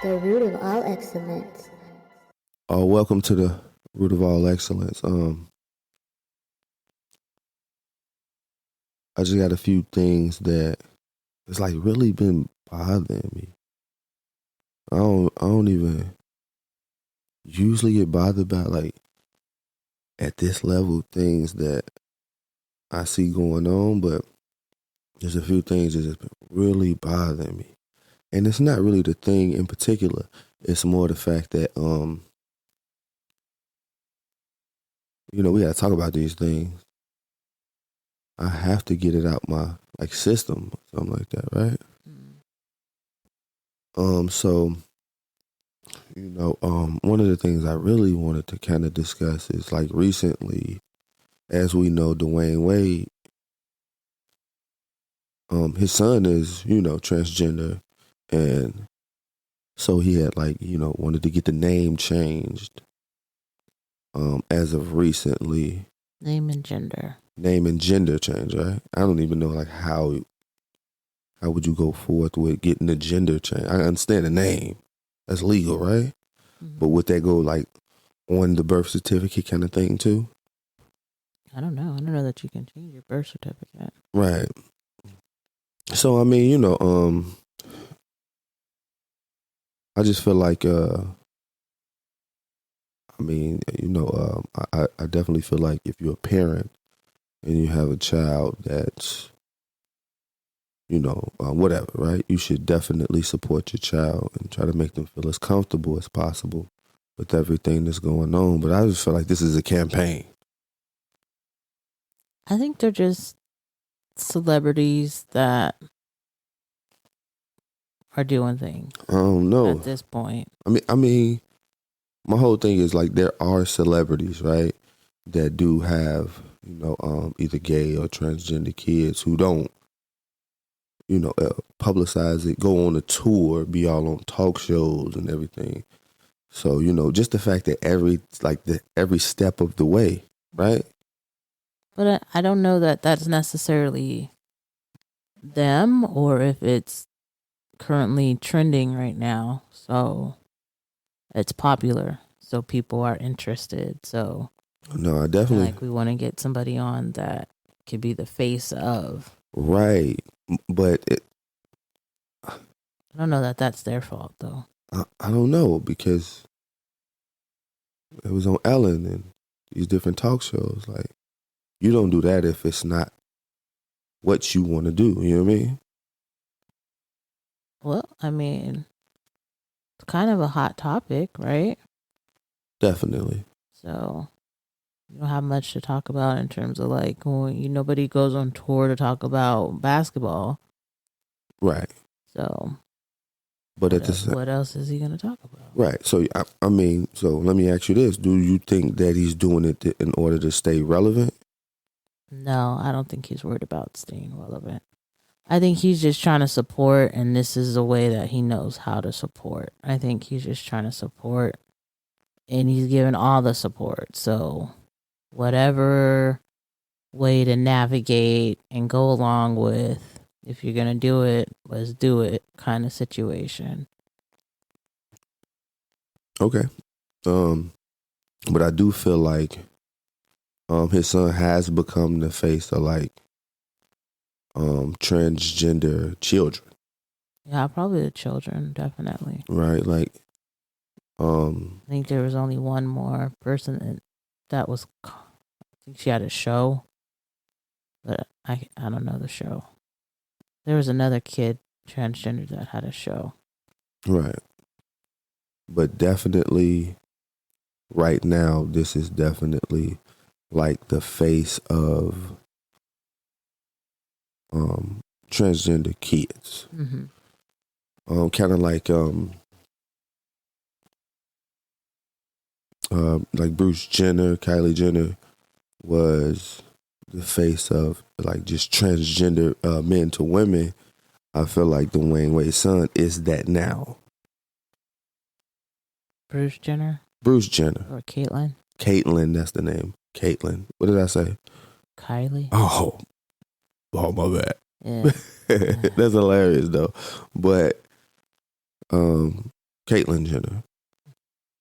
The root of all excellence. Welcome to the root of all excellence. I just got a few things that it's like really been bothering me. I don't even usually get bothered by like at this level things that I see going on, but there's a few things that just been really bothering me. And it's not really the thing in particular. It's more the fact that we gotta talk about these things. I have to get it out my system, something like that, right? So one of the things I really wanted to kind of discuss is like recently, as we know, Dwayne Wade, his son is, transgender, and so he had wanted to get the name changed. As of recently, Name and gender change, right? I don't even know like how would you go forth with getting the gender change? I understand the name, that's legal, right? Mm-hmm. But would that go like on the birth certificate kind of thing too? I don't know that you can change your birth certificate. Right. So I mean, I just feel like I definitely feel like if you're a parent and you have a child that's whatever, right? You should definitely support your child and try to make them feel as comfortable as possible with everything that's going on. But I just feel like this is a campaign. I think they're just celebrities that are doing things. I don't know. At this point. I mean, my whole thing is like there are celebrities, right, that do have, either gay or transgender kids who don't, publicize it, go on a tour, be all on talk shows and everything. So, just the fact that every step of the way, right? But I don't know that that's necessarily them or if it's currently trending right now. So it's popular. So people are interested. So no, I definitely we want to get somebody on that could be the face of. Right. But I don't know that that's their fault though. I don't know because it was on Ellen and these different talk shows. Like, you don't do that if it's not what you want to do. You know what I mean? Well, I mean, it's kind of a hot topic, right? Definitely. So you don't have much to talk about in terms of like, nobody goes on tour to talk about basketball. Right. So, but what else is he going to talk about? Right. So, I mean, so let me ask you this. Do you think that he's doing it in order to stay relevant? No, I don't think he's worried about staying relevant. I think he's just trying to support, and this is a way that he knows how to support. I think he's just trying to support, and he's giving all the support. So, whatever way to navigate and go along with, if you're going to do it, let's do it kind of situation. Okay. But I do feel like his son has become the face of like transgender children. Yeah, probably the children, definitely. Right, like I think there was only one more person that was, I think she had a show, but I don't know the show. There was another kid transgender that had a show. Right. But definitely right now, this is definitely like the face of transgender kids. Mm-hmm. Kind of like Bruce Jenner, Kylie Jenner was the face of like just transgender men to women. I feel like Dwayne Wade's son is that now. Bruce Jenner? Bruce Jenner. Or Caitlyn? Caitlyn, that's the name. Caitlyn. What did I say? Kylie? Oh, my bad. Yeah. That's hilarious though. But Caitlyn Jenner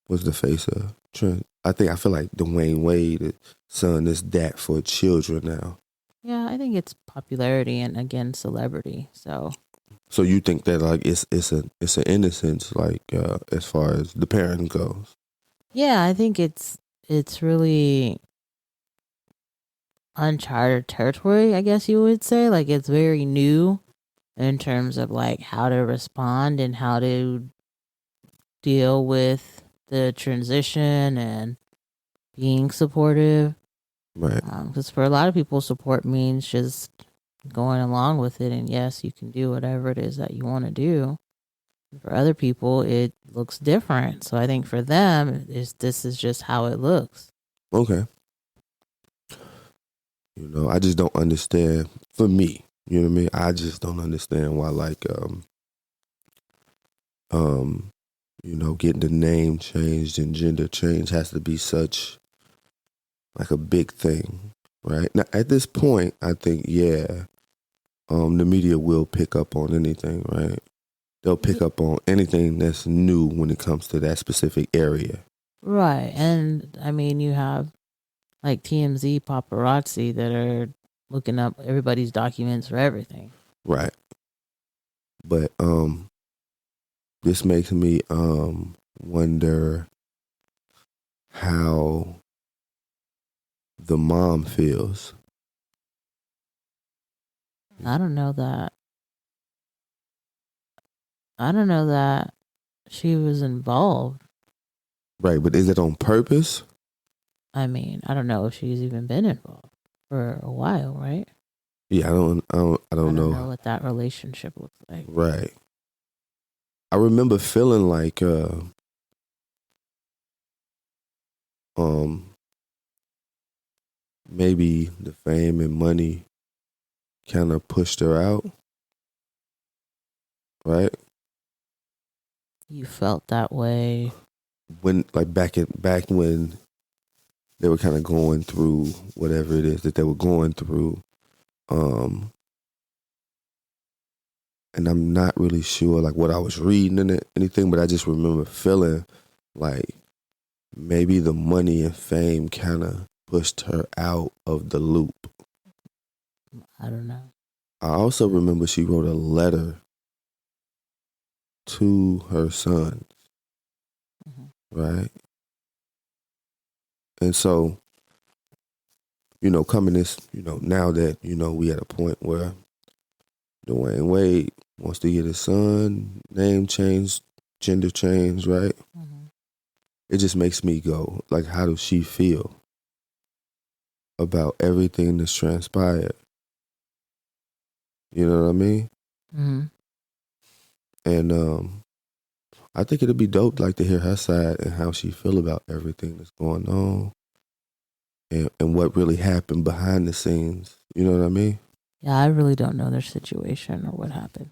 was the face of trans. I feel like Dwayne Wade's son is that for children now. Yeah, I think it's popularity and again celebrity. So you think that like it's an innocence like as far as the parent goes. yeah, I think it's really uncharted territory, I guess you would say. Like it's very new in terms of like how to respond and how to deal with the transition and being supportive. Right. Because for a lot of people, support means just going along with it. And yes, you can do whatever it is that you want to do. For other people, it looks different. So I think for them, this is just how it looks. Okay. I just don't understand. For me, you know what I mean? I just don't understand why, like, getting the name changed and gender change has to be such like a big thing, right? Now, at this point, I think, the media will pick up on anything, right? They'll pick up on anything that's new when it comes to that specific area. Right. And I mean, you have like TMZ paparazzi that are looking up everybody's documents for everything. Right. But this makes me wonder how the mom feels. I don't know that. I don't know that she was involved. Right, but is it on purpose? I mean, I don't know if she's even been involved for a while, right? Yeah, I don't know. What that relationship looks like. Right. I remember feeling like maybe the fame and money kind of pushed her out. Right? You felt that way When like back when they were kind of going through whatever it is that they were going through. And I'm not really sure like what I was reading in it, anything, but I just remember feeling like maybe the money and fame kind of pushed her out of the loop. I don't know. I also remember she wrote a letter to her son, right? And so, coming this, now that, we at a point where Dwayne Wade wants to get his son name changed, gender changed, right? It just makes me go, like, how does she feel about everything that's transpired? You know what I mean? And I think it'd be dope, like, to hear her side and how she feel about everything that's going on and what really happened behind the scenes. You know what I mean? Yeah, I really don't know their situation or what happened.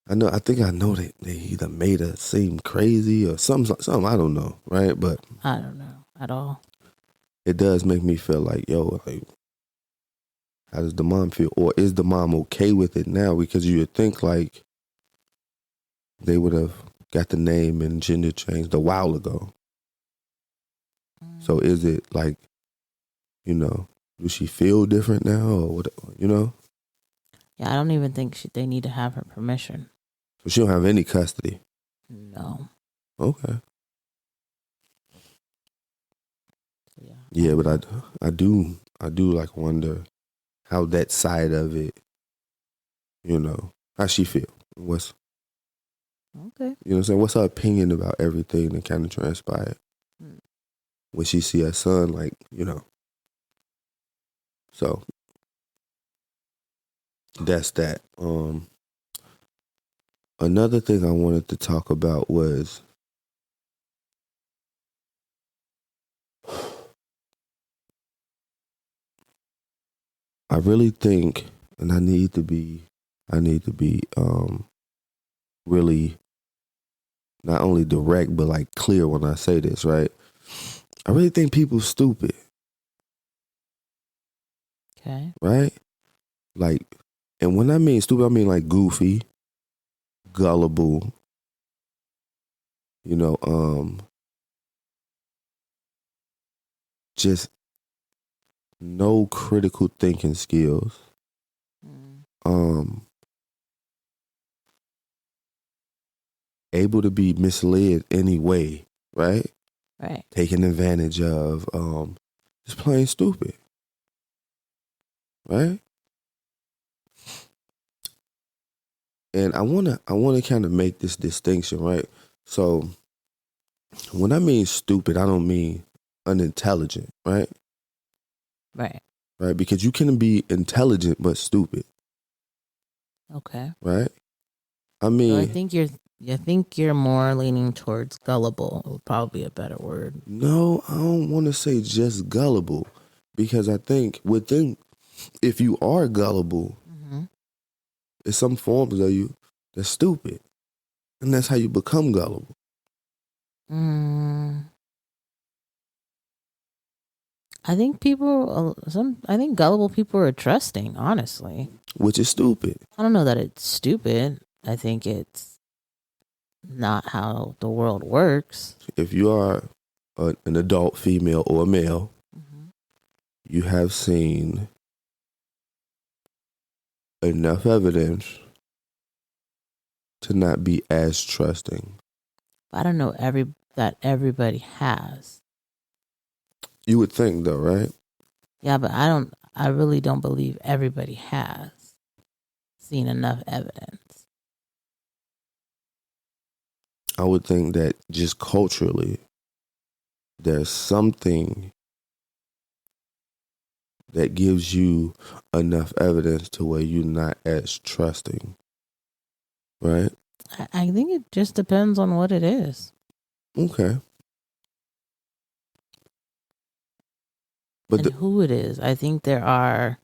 I think I know that they either made her seem crazy or something, I don't know, right? But I don't know at all. It does make me feel like, like, how does the mom feel? Or is the mom okay with it now? Because you would think like they would have got the name and gender changed a while ago. So is it like, does she feel different now or what, Yeah, I don't even think they need to have her permission. So she don't have any custody? No. Okay. Yeah, but I do like wonder how that side of it, how she feel. What's okay? You know what I'm saying? What's her opinion about everything that kind of transpired? When she see her son, like, So that's that. Another thing I wanted to talk about was I really think, and I need to be really not only direct but like clear when I say this, right? I really think people stupid. Okay. Right? Like, and when I mean stupid, I mean like goofy, gullible, just no critical thinking skills. Able to be misled anyway, right? Right. Taken advantage of, just plain stupid, right? And I wanna kind of make this distinction, right? So when I mean stupid, I don't mean unintelligent, right? Right. Right? Because you can be intelligent but stupid, Okay. right? I So mean, I think you're more leaning towards gullible. Would probably be a better word. no, I don't want to say just gullible, because I think if you are gullible, there's some forms of you that's stupid, and that's how you become gullible. I think I think gullible people are trusting, honestly. Which is stupid. I don't know that it's stupid. I think it's not how the world works. If you are an adult female or a male, you have seen enough evidence to not be as trusting. I don't know that everybody has. You would think, though, right? Yeah, but I really don't believe everybody has seen enough evidence. I would think that just culturally, there's something that gives you enough evidence to where you're not as trusting, right? I think it just depends on what it is. Okay. And who it is. I think there are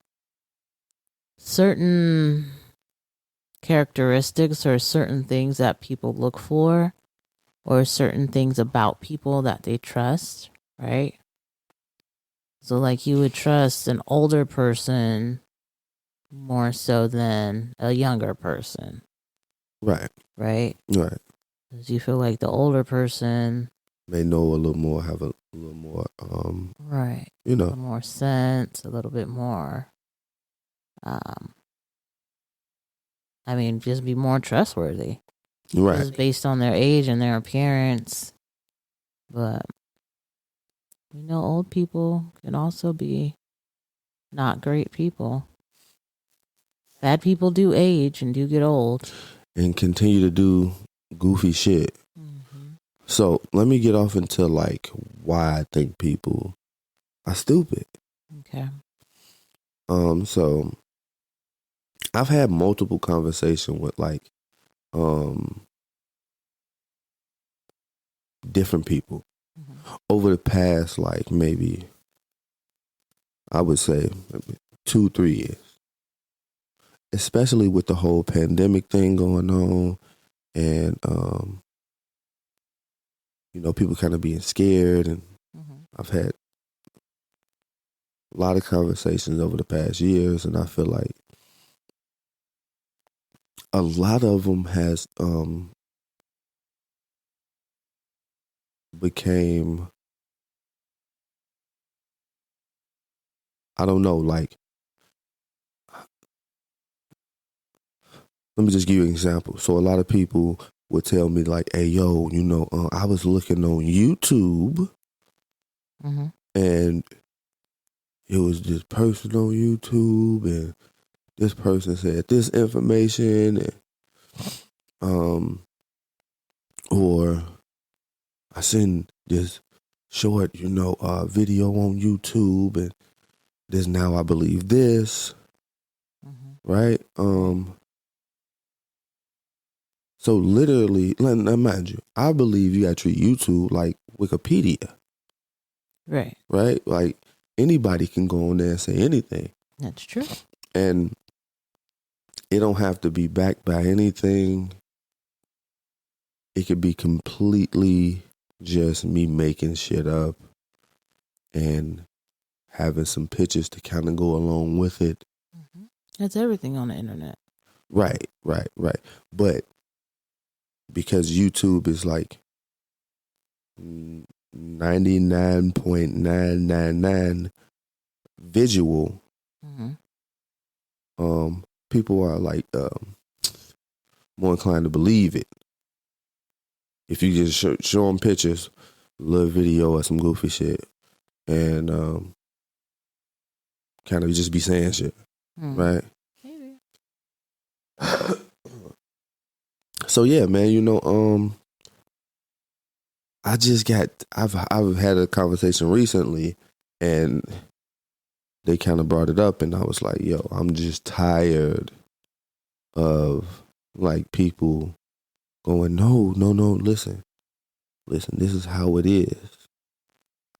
certain characteristics or certain things that people look for, or certain things about people that they trust, right? So like you would trust an older person more so than a younger person. Right. Right? Right. Because you feel like the older person may know a little more, have a little more, right. You know. A little more sense, a little bit more, just be more trustworthy. Right. Just based on their age and their appearance. But we know old people can also be not great people. Bad people do age and do get old. And continue to do goofy shit. So let me get off into like why I think people are stupid. Okay. So I've had multiple conversations with like different people over the past, like maybe I would say maybe 2-3 years, especially with the whole pandemic thing going on, and people kind of being scared, and I've had a lot of conversations over the past years, and I feel like a lot of them has became, I don't know, like, let me just give you an example. So a lot of people would tell me like, hey, yo, I was looking on YouTube and it was this person on YouTube and this person said this information, and or I seen this short, video on YouTube, and this now I believe this, right? So literally, now mind you, I believe you gotta treat YouTube like Wikipedia. Right. Right? Like anybody can go on there and say anything. That's true. And it don't have to be backed by anything. It could be completely just me making shit up and having some pictures to kind of go along with it. That's everything on the internet. Right. But because YouTube is like 99.999 visual, people are like more inclined to believe it. If you just show them pictures, a little video or some goofy shit, and kind of just be saying shit, right? Maybe. So yeah, man, I've had a conversation recently, and they kind of brought it up, and I was like, yo, I'm just tired of like people going, no, listen, this is how it is.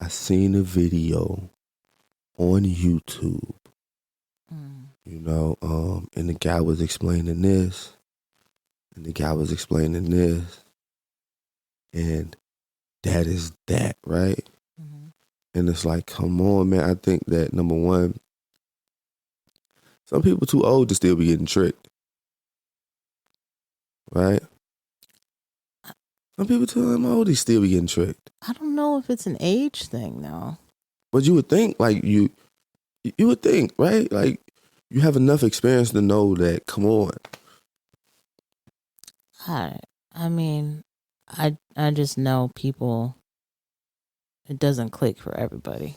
I seen a video on YouTube, and the guy was explaining this, and the guy was explaining this, and that is that, right? And it's like, come on, man. I think that, number one, some people too old to still be getting tricked, right? Some people too old to still be getting tricked. I don't know if it's an age thing, though. But you would think, like, you would think, right? Like, you have enough experience to know that, come on. I mean, I just know people, it doesn't click for everybody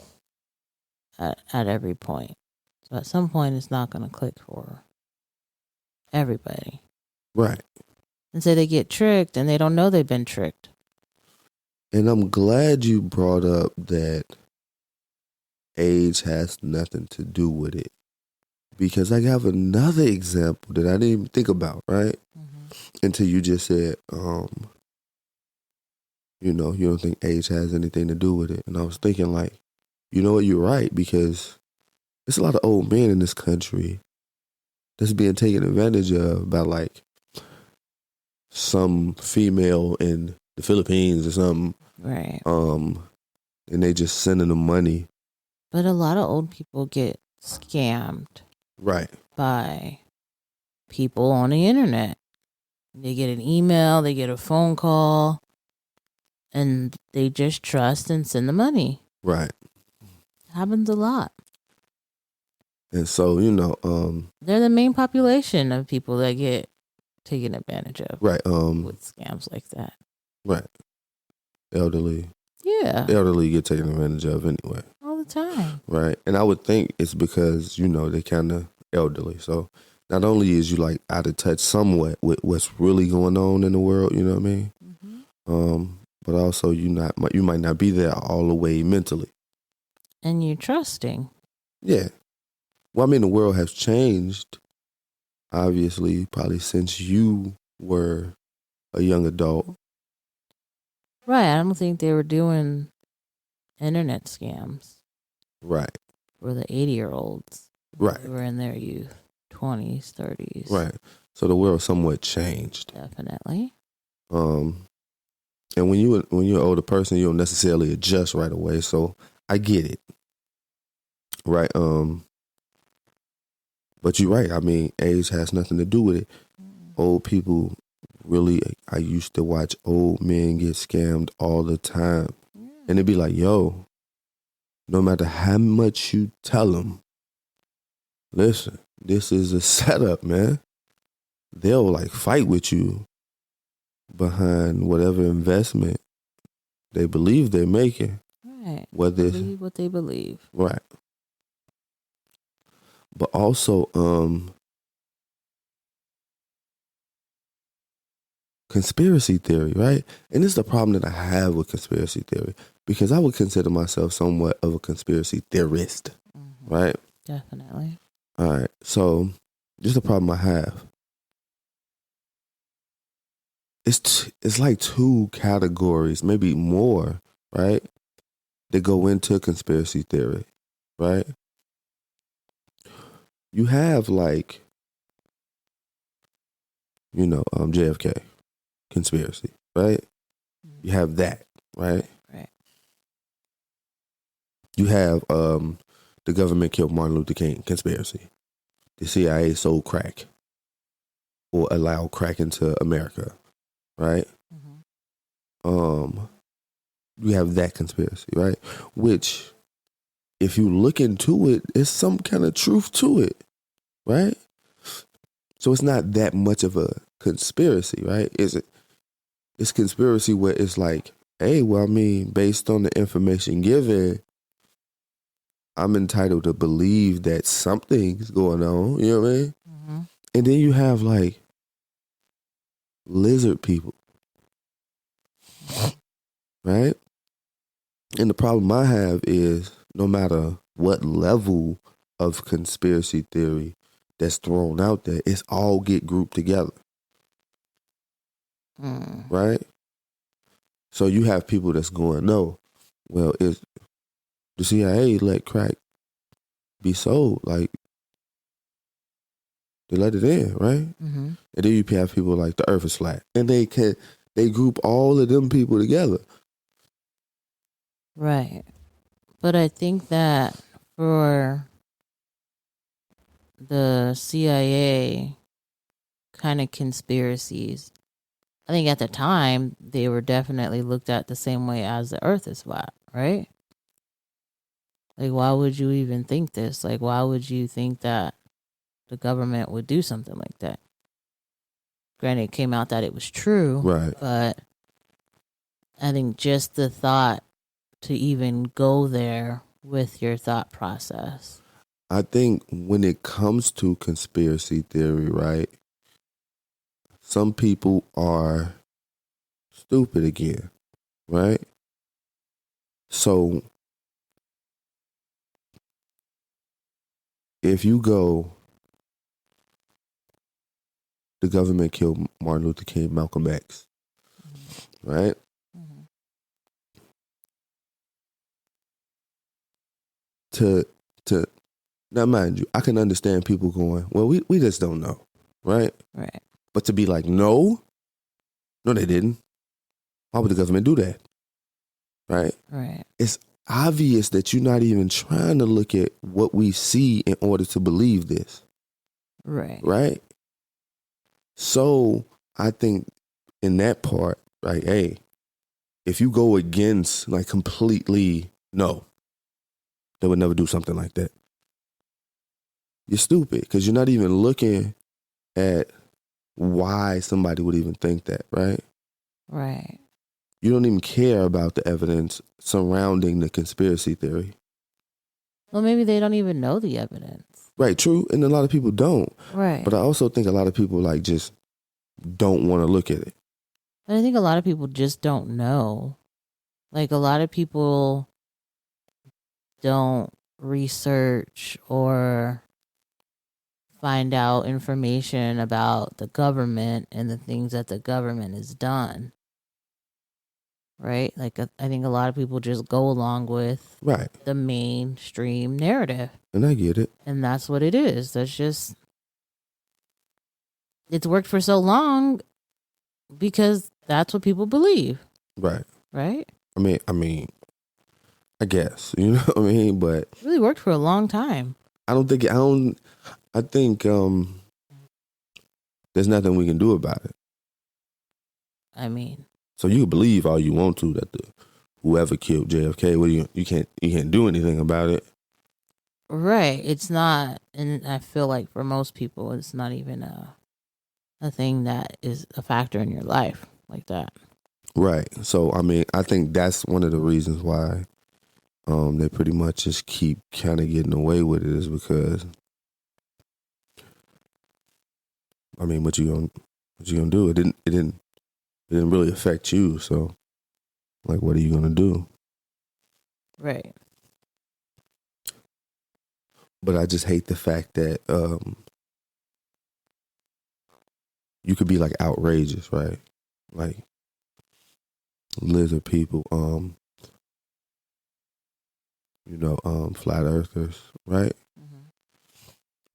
at every point. So at some point, it's not going to click for everybody. Right. And so they get tricked and they don't know they've been tricked. And I'm glad you brought up that age has nothing to do with it. Because I have another example that I didn't even think about, right? Until you just said, you don't think age has anything to do with it. And I was thinking, like, you know what, you're right, because there's a lot of old men in this country that's being taken advantage of by, like, some female in the Philippines or something. Right. And they just sending them money. But a lot of old people get scammed. Right. By people on the internet. They get an email, they get a phone call, and they just trust and send the money. Right. Happens a lot. And so, they're the main population of people that get taken advantage of. Right. With scams like that. Right. Elderly. Yeah. Elderly get taken advantage of anyway. All the time. Right. And I would think it's because, they kind of elderly. So not only is you like out of touch somewhat with what's really going on in the world, you know what I mean? But also you might not be there all the way mentally. And you're trusting. Yeah. Well, I mean, the world has changed, obviously, probably since you were a young adult. Right. I don't think they were doing internet scams. Right. For the 80-year-olds. Right. They were in their youth, 20s, 30s. Right. So the world somewhat changed. Definitely. And when you're an older person, you don't necessarily adjust right away. So I get it. Right. But you're right. I mean, age has nothing to do with it. Old people really, I used to watch old men get scammed all the time. And it'd be like, yo, no matter how much you tell them, listen, this is a setup, man. They'll like fight with you behind whatever investment they believe they're making. Right. Whether believe what they believe. Right. But also, conspiracy theory, right? And this is the problem that I have with conspiracy theory, because I would consider myself somewhat of a conspiracy theorist, right? Definitely. All right. So this is the problem I have. It's like two categories, maybe more, right? That go into conspiracy theory, right? You have like, JFK conspiracy, right? You have that, right? Right. You have the government killed Martin Luther King conspiracy. The CIA sold crack or allowed crack into America, right? you have that conspiracy, right? Which, if you look into it, there's some kind of truth to it, right? So it's not that much of a conspiracy, right? It's conspiracy where it's like, hey, well, I mean, based on the information given, I'm entitled to believe that something's going on. You know what I mean? Mm-hmm. And then you have like lizard people, right? And the problem I have is no matter what level of conspiracy theory that's thrown out there, it's all get grouped together, right? So you have people that's going, no, well, it's the CIA let crack be sold, like they let it in, right? Mm-hmm. And then you have people like the Earth is flat, and they group all of them people together, Right. But I think that for the CIA kind of conspiracies, I think at the time they were definitely looked at the same way as the earth is flat, right? Like, why would you even think this? Like, why would you think that the government would do something like that? Granted, it came out that it was true, right? but I think just the thought to even go there with your thought process. I think when it comes to conspiracy theory, right, some people are stupid again, right? So if you go, the government killed Martin Luther King, Malcolm X, right? Mm-hmm. To now, mind you, I can understand people going, well, we just don't know, right? Right. But to be like, no, they didn't. Why would the government do that? Right? Right. It's obvious that you're not even trying to look at what we see in order to believe this. Right. Right? So I think in that part, right, hey, if you go against like completely, no, they would never do something like that. You're stupid because you're not even looking at why somebody would even think that, right? Right. You don't even care about the evidence surrounding the conspiracy theory. Well, maybe they don't even know the evidence. Right, true. And a lot of people don't. Right. But I also think a lot of people like just don't want to look at it. And I think a lot of people just don't know. Like, a lot of people don't research or find out information about the government and the things that the government has done. Right? Like, I think a lot of people just go along with Right. the mainstream narrative. And I get it. And that's what it is. That's just, it's worked for so long because that's what people believe. Right. Right? I mean, I guess, you know what I mean? But It really worked for a long time. I think there's nothing we can do about it. I mean, So you can believe all you want to that whoever killed JFK, well, you can't do anything about it. right. It's not, and I feel like for most people, it's not even a thing that is a factor in your life like that. Right. So I mean, I think that's one of the reasons why they pretty much just keep kind of getting away with it is because, I mean, what you gonna do? It didn't really affect you. So, like, what are you gonna do? Right. But I just hate the fact that you could be like outrageous, right? Like lizard people, flat earthers, right?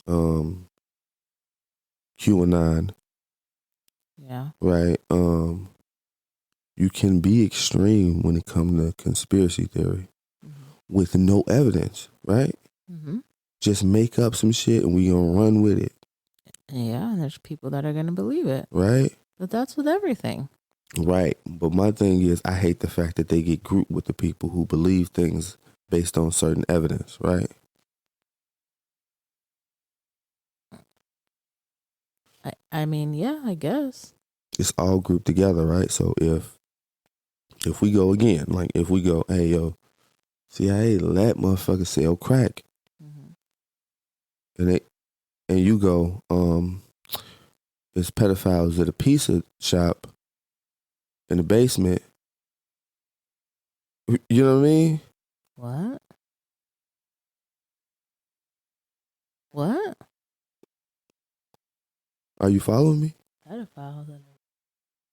Mm-hmm. QAnon, Yeah. right? You can be extreme when it comes to conspiracy theory with no evidence, right? Mm-hmm. Just make up some shit and we gonna run with it, Yeah, and there's people that are going to believe it. right? But that's with everything. Right. But my thing is, I hate the fact that they get grouped with the people who believe things based on certain evidence, right? I mean, yeah, I guess. It's all grouped together, right? So if we go again, like if we go, hey yo, CIA let motherfuckers sell crack, Mm-hmm. and you go, it's pedophiles at a pizza shop in the basement. You know what I mean? What? What? Are you following me? Pedophiles?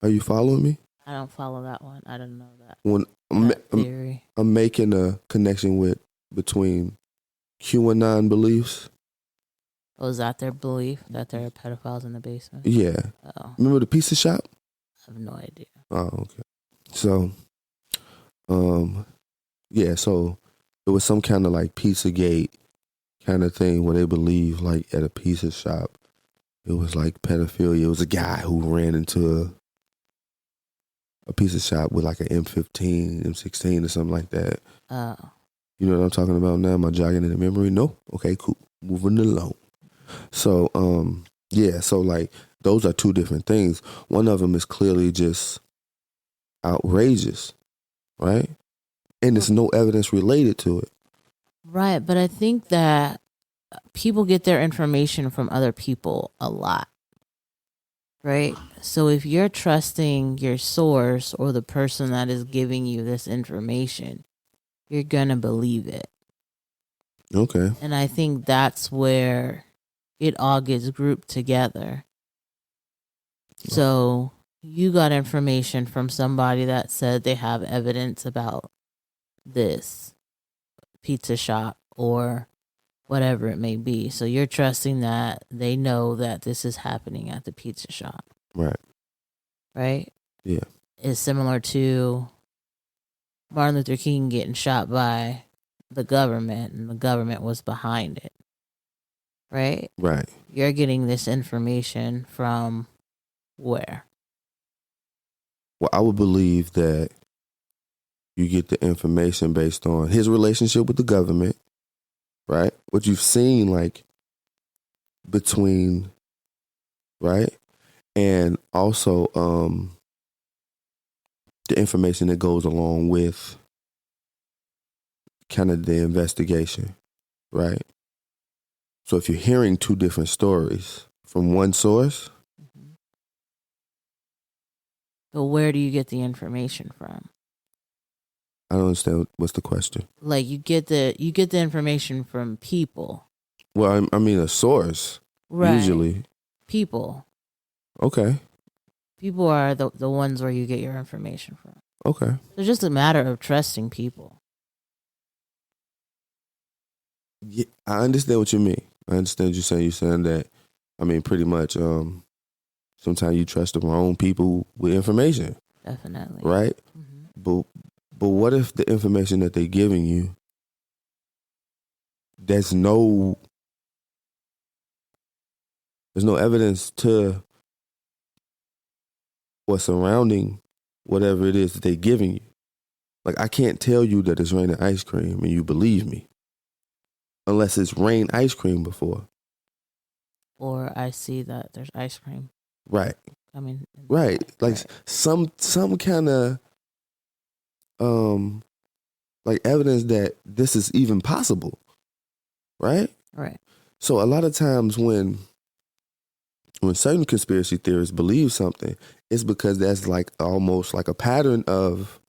Are you following me? I don't follow that one. I don't know that. When That theory. I'm making a connection between QAnon beliefs. Oh, is that their belief that there are pedophiles in the basement? Yeah. Oh, Remember the pizza shop? I have no idea. Oh, okay. So, yeah, so it was some kind of like Pizzagate kind of thing where they believe like at a pizza shop it was like pedophilia. It was a guy who ran into a pizza shop with like an M15, M16 or something like that. Oh. You know what I'm talking about now? Am I jogging in the memory? No? Okay, cool. Moving along. So, yeah, so like those are two different things. One of them is clearly just outrageous, right? And there's no evidence related to it. Right, but I think that people get their information from other people a lot. Right? So if you're trusting your source or the person that is giving you this information, you're going to believe it. Okay. And I think that's where it all gets grouped together. So you got information from somebody that said they have evidence about this pizza shop or whatever it may be. So you're trusting that they know that this is happening at the pizza shop. Right. Right? Yeah. It's similar to Martin Luther King getting shot by the government and the government was behind it. Right? Right. You're getting this information from where? Well, I would believe that you get the information based on his relationship with the government, right? What you've seen, like, between, right? And also the information that goes along with kind of the investigation, right? So if you're hearing two different stories from one source, Mm-hmm. So where do you get the information from? I don't understand what's the question. Like you get the information from people. Well, I mean a source, Right. usually. People. Okay. People are the ones where you get your information from. Okay. It's just a matter of trusting people. Yeah, I understand what you mean. I understand you saying. You're saying that. I mean, pretty much. Sometimes you trust the wrong people with information, Definitely. right? Mm-hmm. But what if the information that they're giving you, there's no evidence to or surrounding whatever it is that they're giving you. Like I can't tell you that it's raining ice cream and you believe me, unless it's rained ice cream before. Or I see that there's ice cream. Right. I mean, right. Like right. some kind of like evidence that this is even possible. Right? Right. So a lot of times when certain conspiracy theorists believe something, it's because that's like almost like a pattern of,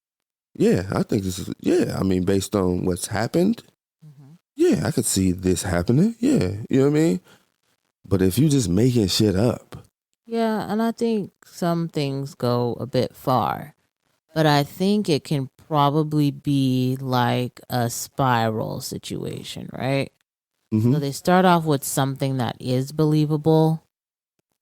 yeah, I think this is, yeah, I mean, based on what's happened, Mm-hmm. yeah, I could see this happening. Yeah. You know what I mean? But if you just making shit up. Yeah, and I think some things go a bit far. But I think it can probably be like a spiral situation, right? Mm-hmm. So they start off with something that is believable,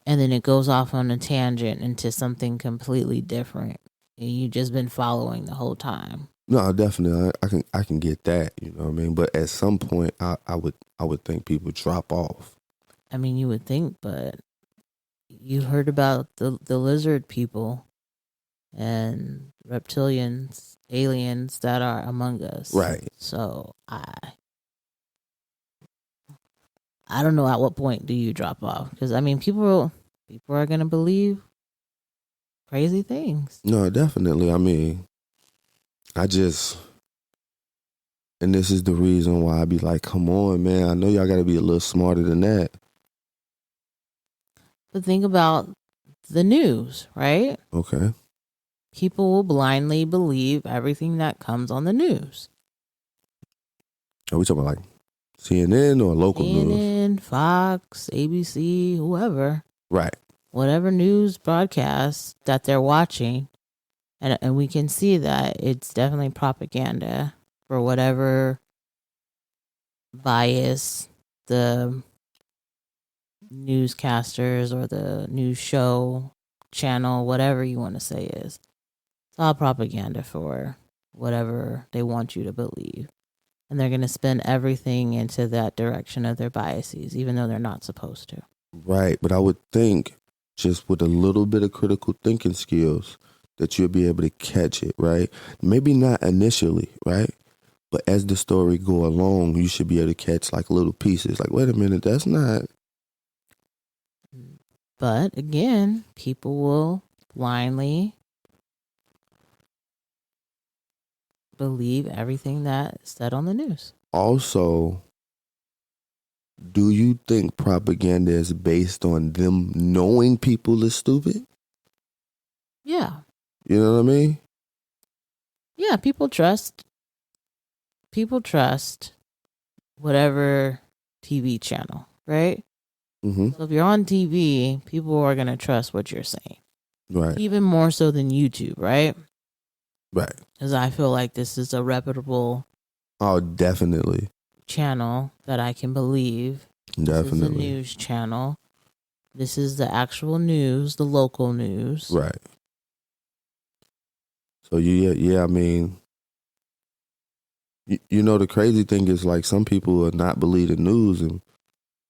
and then it goes off on a tangent into something completely different. And you've just been following the whole time. No, definitely, I can get that. You know what I mean? But at some point, I would think people drop off. I mean, you would think, but you heard about the lizard people, and reptilians, aliens that are among us. Right. So I don't know at what point do you drop off, because I mean people are gonna believe crazy things. No, definitely. I mean, and this is the reason why I be like, come on, man. I know y'all got to be a little smarter than that. But think about the news, right? Okay. People will blindly believe everything that comes on the news. Are we talking about like CNN or local news? CNN, Fox, ABC, whoever. Right. Whatever news broadcast that they're watching. And we can see that it's definitely propaganda for whatever bias the newscasters or the news show channel, whatever you want to say is. It's all propaganda for whatever they want you to believe. And they're going to spin everything into that direction of their biases, even though they're not supposed to. Right. But I would think just with a little bit of critical thinking skills that you'll be able to catch it, right? Maybe not initially, right? But as the story go along, you should be able to catch like little pieces. Like, wait a minute, that's not. But again, people will blindly believe everything that's said on the news. Also, do you think propaganda is based on them knowing people is stupid? Yeah. You know what I mean? Yeah, people trust whatever TV channel, right? Mm-hmm. So if you're on TV, people are going to trust what you're saying. Right. Even more so than YouTube, right? Right. Because I feel like this is a reputable Oh, definitely. channel that I can believe. This is a Definitely. news channel. This is the actual news, the local news. Right. So yeah, I mean, you know, the crazy thing is like some people will not believe the news and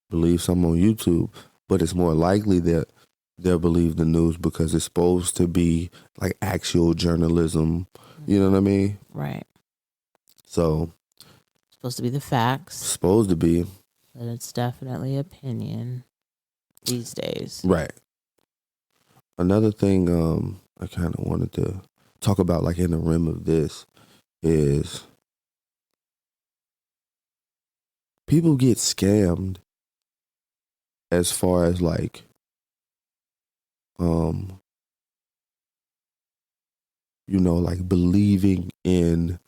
believe some on YouTube, but it's more likely that they'll believe the news because it's supposed to be like actual journalism. You know what I mean? Right. So It's supposed to be the facts, supposed to be. but it's definitely opinion these days. Right. Another thing I kind of wanted to talk about, like in the rim of this, is people get scammed as far as like you know, like believing in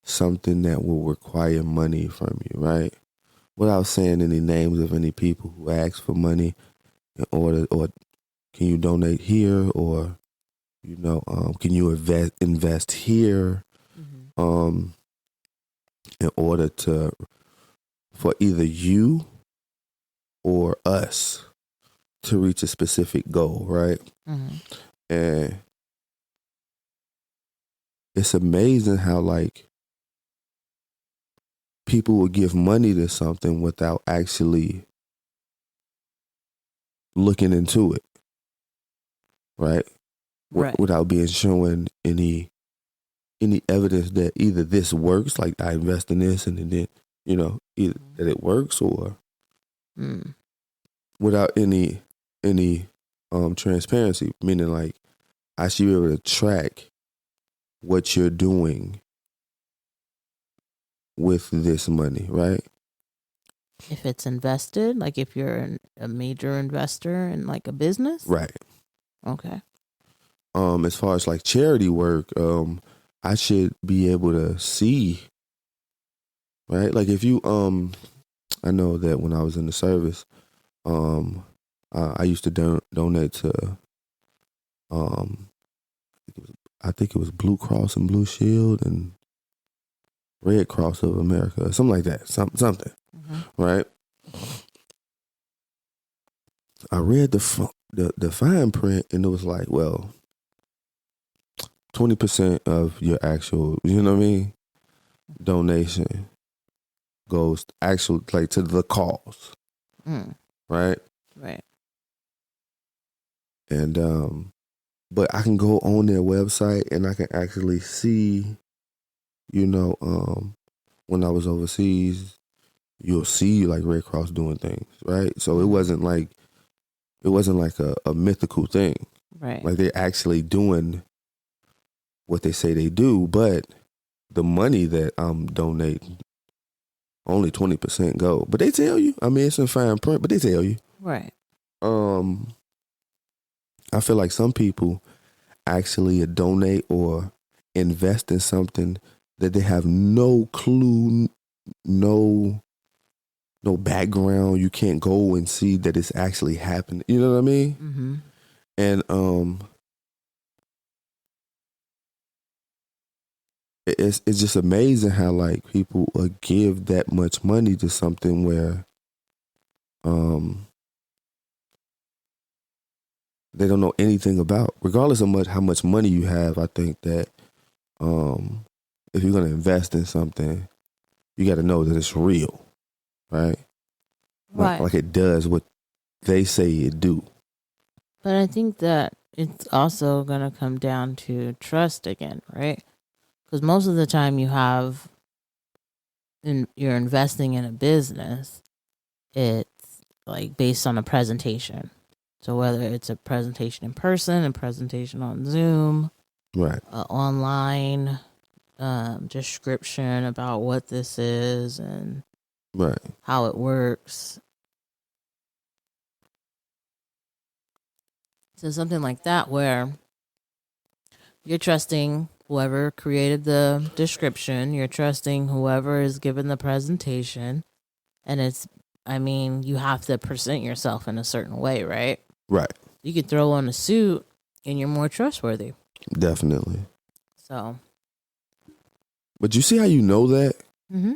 something that will require money from you, right? Without saying any names of any people who ask for money in order, or can you donate here, or you know, can you invest here, in order for either you or us to reach a specific goal, right? Mm-hmm. And it's amazing how like people will give money to something without actually looking into it, right? Right. Without being shown any evidence that either this works, like I invest in this, and then you know either that it works, or without any transparency, meaning like I should be able to track what you're doing with this money, right? If it's invested, like if you're a major investor in like a business, Right. Okay. As far as like charity work, I should be able to see, right? Like if you, I know that when I was in the service, I used to donate to, I think it was Blue Cross and Blue Shield and Red Cross of America, something like that, something, right? I read the fine print, and it was like, well, 20% of your actual, you know what I mean, donation goes actually like to the cause, right? Right. And But I can go on their website and I can actually see, when I was overseas, you'll see like Red Cross doing things, right? So it wasn't like a mythical thing. Right. Like they're actually doing what they say they do, but the money that I'm donating, only 20% go. But they tell you. I mean, it's in fine print, but they tell you. Right. I feel like some people actually donate or invest in something that they have no clue, no background. You can't go and see that it's actually happening. You know what I mean? Mm-hmm. And it's just amazing how like people give that much money to something where they don't know anything about. Regardless of how much money you have, I think that if you're gonna invest in something, you got to know that it's real, right? Right. Like it does what they say it do. But I think that it's also going to come down to trust again, right? Because most of the time you're investing in a business, it's like based on a presentation. So whether it's a presentation in person, a presentation on Zoom, Right. Online description about what this is and Right. how it works. So something like that where you're trusting whoever created the description, you're trusting whoever is given the presentation, and you have to present yourself in a certain way, right? Right. You could throw on a suit and you're more trustworthy. Definitely. So. But you see how you know that? Mm-hmm.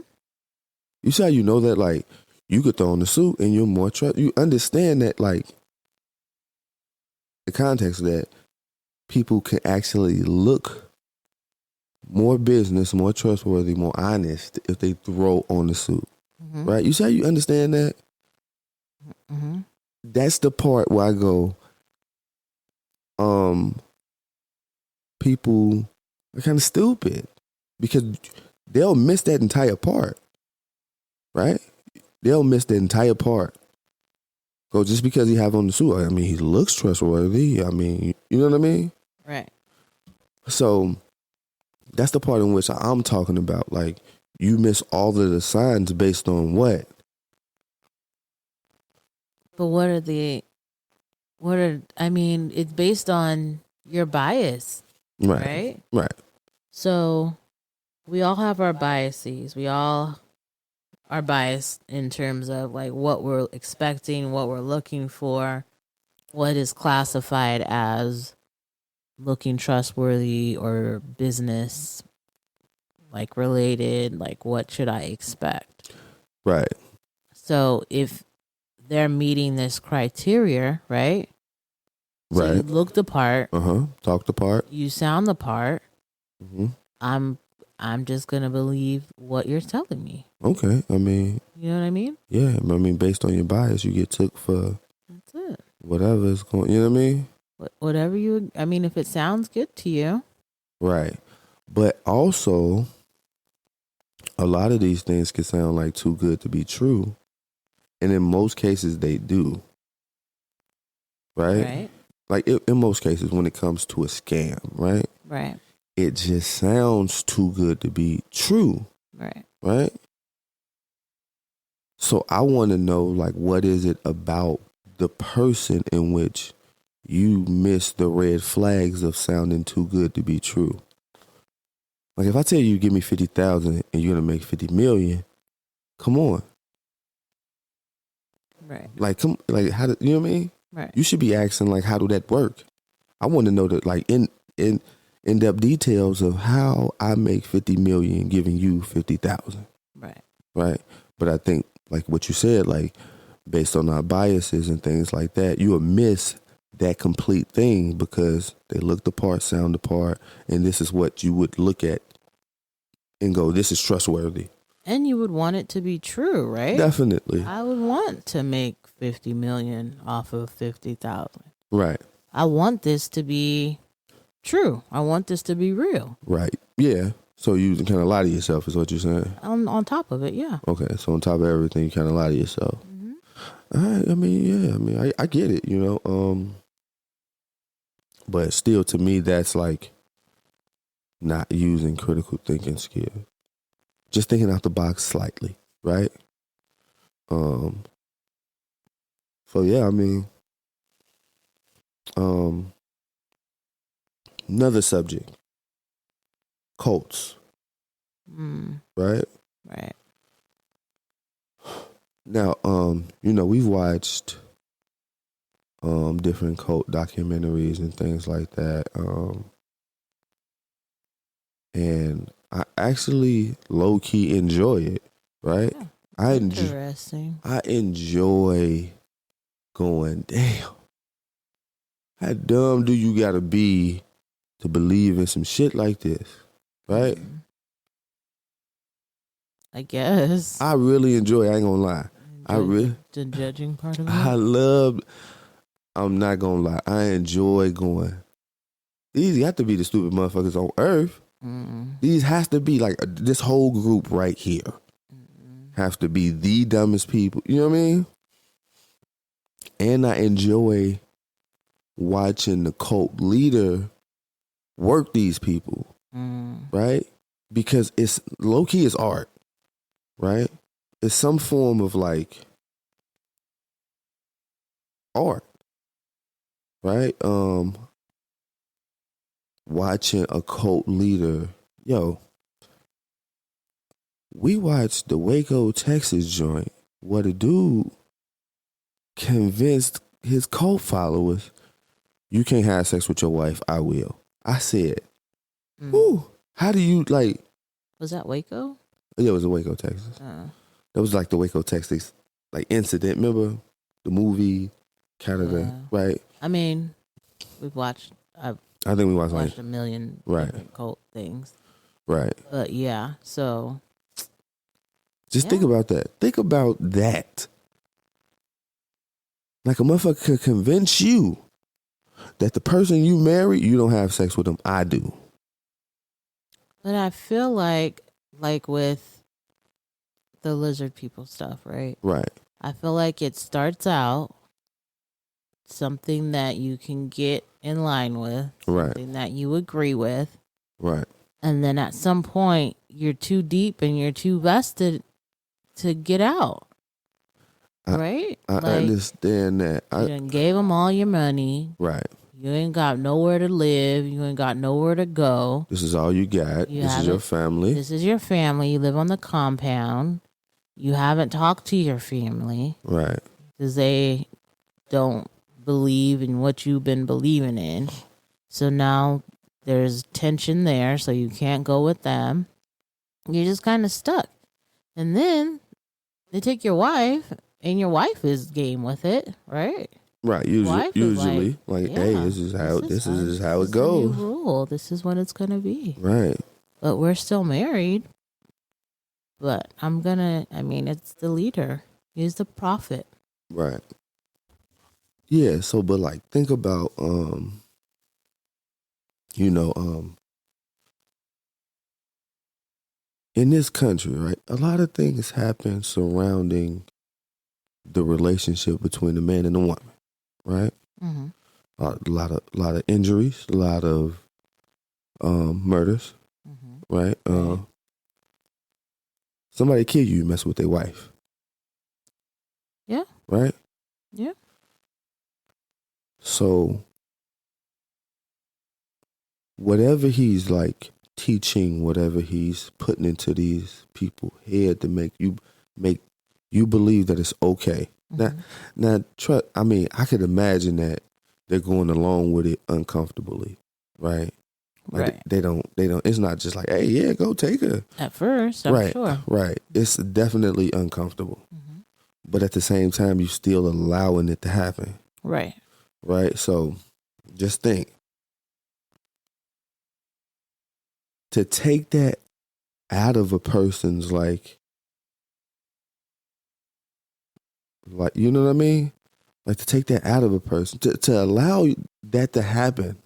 You see how you know that, like, you could throw on a suit and you're more you understand that, like, the context that people can actually look more business, more trustworthy, more honest if they throw on the suit. Mm-hmm. Right? You see how you understand that? Mm-hmm. That's the part where I go, people are kind of stupid because they'll miss that entire part, right? They'll miss the entire part. So just because he have on the suit, I mean, he looks trustworthy. I mean, you know what I mean? Right. So that's the part in which I'm talking about. Like, you miss all of the signs based on what? But it's based on your bias, right? Right. So we all have our biases. We all are biased in terms of like what we're expecting, what we're looking for, what is classified as looking trustworthy or business like related, like what should I expect? Right. So if they're meeting this criteria, right? So Right. you look the part. Talk the part. You sound the part. Mm-hmm. I'm just gonna believe what you're telling me. Okay. I mean, you know what I mean? Yeah. I mean, based on your bias, you get took for That's it. whatever is going. You know what I mean? Whatever if it sounds good to you. Right. But also, a lot of these things can sound like too good to be true, and in most cases, they do. Right. Like in most cases, when it comes to a scam, right? Right. It just sounds too good to be true. Right. Right. So I want to know, like, what is it about the person in which you miss the red flags of sounding too good to be true? Like, if I tell you give me 50,000 and you're gonna make 50 million, come on. Right. Like, how do you know what I mean? Right. You should be asking, like, how do that work? I want to know that, like, in-depth details of how I make 50 million giving you 50,000. Right. Right. But I think, like what you said, like, based on our biases and things like that, you will miss that complete thing because they look the part, sound the part, and this is what you would look at and go, this is trustworthy. And you would want it to be true, right? Definitely. I would want to make 50 million off of 50,000. Right. I want this to be true. I want this to be real. Right. Yeah. So you kind of lie to yourself is what you're saying? On top of it, yeah. Okay. So on top of everything, you kind of lie to yourself. Mm-hmm. All right. I mean, yeah. I mean, I get it, you know. But still, to me, that's like not using critical thinking skills. Just thinking out the box slightly, right? So yeah, I mean, another subject, cults, right? Right. Now, you know, we've watched different cult documentaries and things like that. And I actually low key enjoy it, right? Yeah, interesting. I enjoy going, damn, how dumb do you gotta be to believe in some shit like this, right? I guess. I really enjoy, I ain't gonna lie. The judging part of it. I'm not gonna lie, I enjoy going, these got to be the stupid motherfuckers on earth. These has to be like this whole group right here have to be the dumbest people. You know what I mean? And I enjoy watching the cult leader work these people, right? Because it's low key, it's art, right? It's some form of like art, right? Watching a cult leader, we watched the Waco, Texas joint where the dude convinced his cult followers, you can't have sex with your wife, I will. I said, ooh, how do you like... Was that Waco? Yeah, it was in Waco, Texas. That was like the Waco, Texas like incident. Remember the movie, Canada, right? I mean, I think we watched like a million right. different cult things. Right. But yeah, so... Just think about that. Think about that. Like a motherfucker could convince you that the person you marry, you don't have sex with them. I do. But I feel like with the lizard people stuff, right? Right. I feel like it starts out something that you can get in line with, something that you agree with. Right. And then at some point, you're too deep and you're too vested to get out. Right? I understand that. You done gave them all your money. Right. You ain't got nowhere to live. You ain't got nowhere to go. This is all you got. This is your family. This is your family. You live on the compound. You haven't talked to your family. Right. Because they don't believe in what you've been believing in. So now there's tension there, so you can't go with them. You're just kind of stuck. And then they take your wife, and your wife is game with it, right? Right. Usually, like, hey, this is how it goes. New rule. This is what it's gonna be. Right. But we're still married. But it's the leader. He's the prophet. Right. Yeah. So, but like, think about, in this country, right? A lot of things happen surrounding the relationship between the man and the woman, right? Mm-hmm. A lot of injuries, a lot of murders, right? Somebody kill you, mess with their wife. Yeah. Right? Yeah. So whatever he's like teaching, whatever he's putting into these people's head to make you believe that it's okay. Now, I could imagine that they're going along with it uncomfortably, right? Like right. They don't. It's not just like, hey, yeah, go take her. At first, I'm sure. Right. It's definitely uncomfortable, but at the same time, you still allowing it to happen. Right. Right. So, just think. To take that out of a person's like, you know what I mean? Like to take that out of a person, to allow that to happen,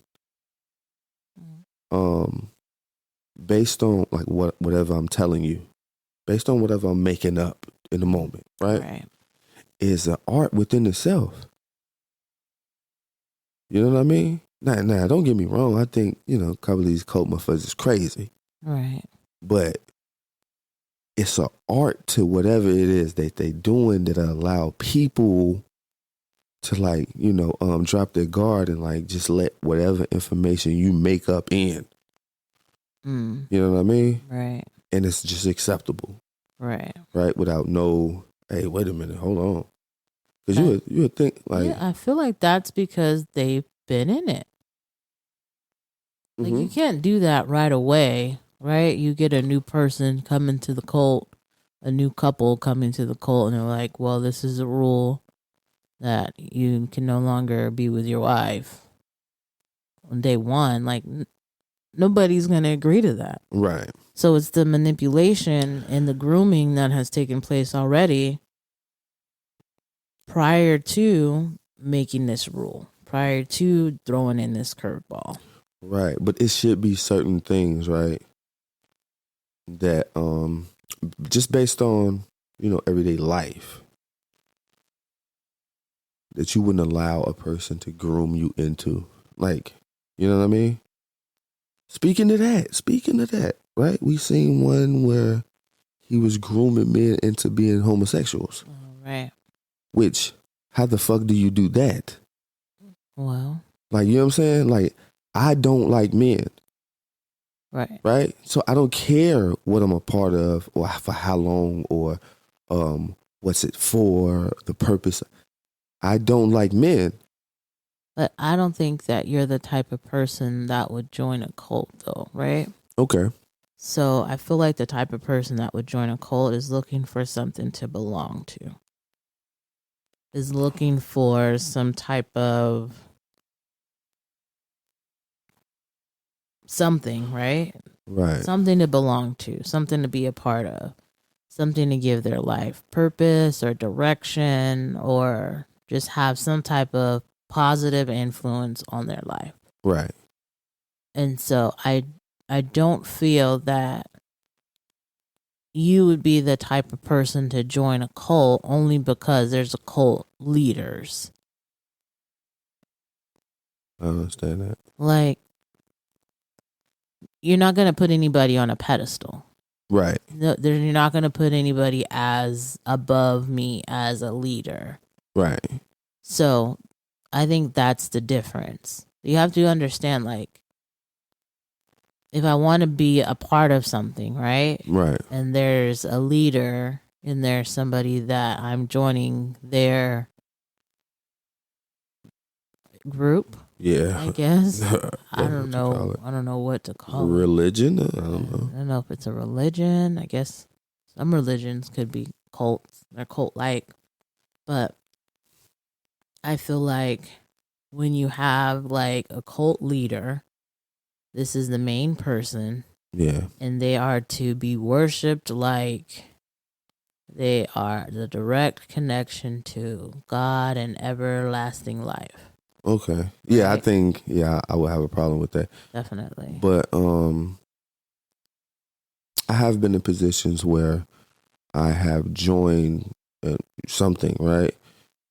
based on like whatever I'm telling you, based on whatever I'm making up in the moment, right? Is an art within itself. You know what I mean? Now, don't get me wrong. I think, a couple of these cult motherfuckers is crazy. Right. But it's an art to whatever it is that they doing that allow people to like, drop their guard and like just let whatever information you make up in. You know what I mean? Right. And it's just acceptable. Right. Right? Without no, hey, wait a minute, hold on. Because you would think like... Yeah, I feel like that's because they've been in it. Like, you can't do that right away, right? You get a new person coming to the cult, a new couple coming to the cult, and they're like, well, this is a rule that you can no longer be with your wife on day one. Like, nobody's going to agree to that. Right. So it's the manipulation and the grooming that has taken place already prior to making this rule, prior to throwing in this curveball. Right. But it should be certain things, right, that just based on, everyday life, that you wouldn't allow a person to groom you into. Like, you know what I mean? Speaking of that, right? We seen one where he was grooming men into being homosexuals. Right. Which, how the fuck do you do that? Well. Like, you know what I'm saying? Like, I don't like men. Right. Right? So I don't care what I'm a part of or for how long or what's it for, the purpose. I don't like men. But I don't think that you're the type of person that would join a cult, though, right? Okay. So I feel like the type of person that would join a cult is looking for something to belong to. Is looking for some type of something, right? Right. Something to belong to, something to be a part of, something to give their life purpose or direction, or just have some type of positive influence on their life. Right. And so I don't feel that you would be the type of person to join a cult only because there's a cult leaders. I understand that. Like, you're not going to put anybody on a pedestal. Right. No, you're not going to put anybody as above me as a leader. Right. So I think that's the difference. You have to understand, like, if I want to be a part of something, right? Right. And there's a leader and there's somebody that I'm joining their group. Yeah. I guess. I That's don't what you call know. it. I don't know what to call it. Religion? I don't know. I don't know if it's a religion. I guess some religions could be cults. They're cult-like. But I feel like when you have like a cult leader, this is the main person. Yeah. And they are to be worshipped like they are the direct connection to God and everlasting life. Okay. Yeah, Right. I think, I would have a problem with that. Definitely. But I have been in positions where I have joined something, right?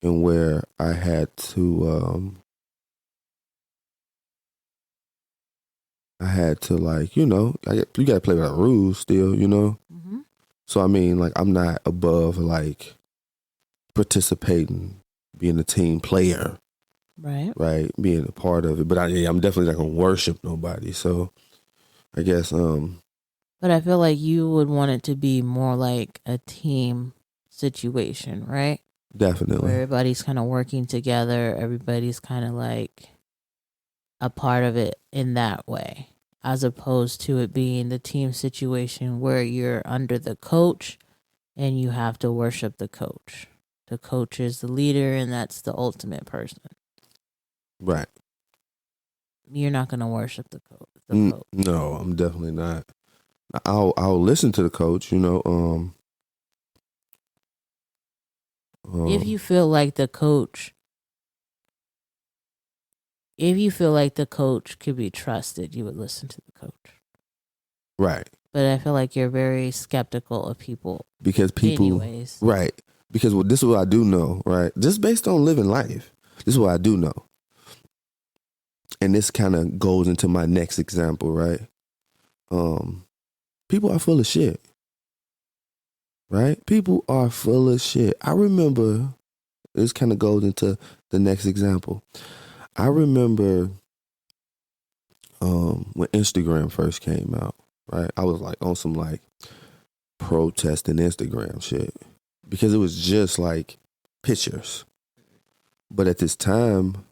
And where I had to like, you got to play by the rules still, Mm-hmm. So I mean, like, I'm not above like participating, being a team player, right, being a part of it. But I'm definitely not gonna worship nobody. So I guess But I feel like you would want it to be more like a team situation, right? definitely. Where everybody's kind of working together. Everybody's kind of like a part of it in that way, as opposed to it being the team situation where you're under the coach and you have to worship the coach. The coach is the leader and that's the ultimate person. Right. You're not going to worship the coach. No, I'm definitely not. I'll listen to the coach, if you feel like the coach if you feel like the coach could be trusted, you would listen to the coach. Right. But I feel like you're very skeptical of people. Because people, anyways. Right. Because this is what I do know, right? Just based on living life, this is what I do know. And this kind of goes into my next example, right? People are full of shit, right? People are full of shit. I remember, this kind of goes into the next example. I remember when Instagram first came out, right? I was like on some like protesting Instagram shit because it was just like pictures. But at this time,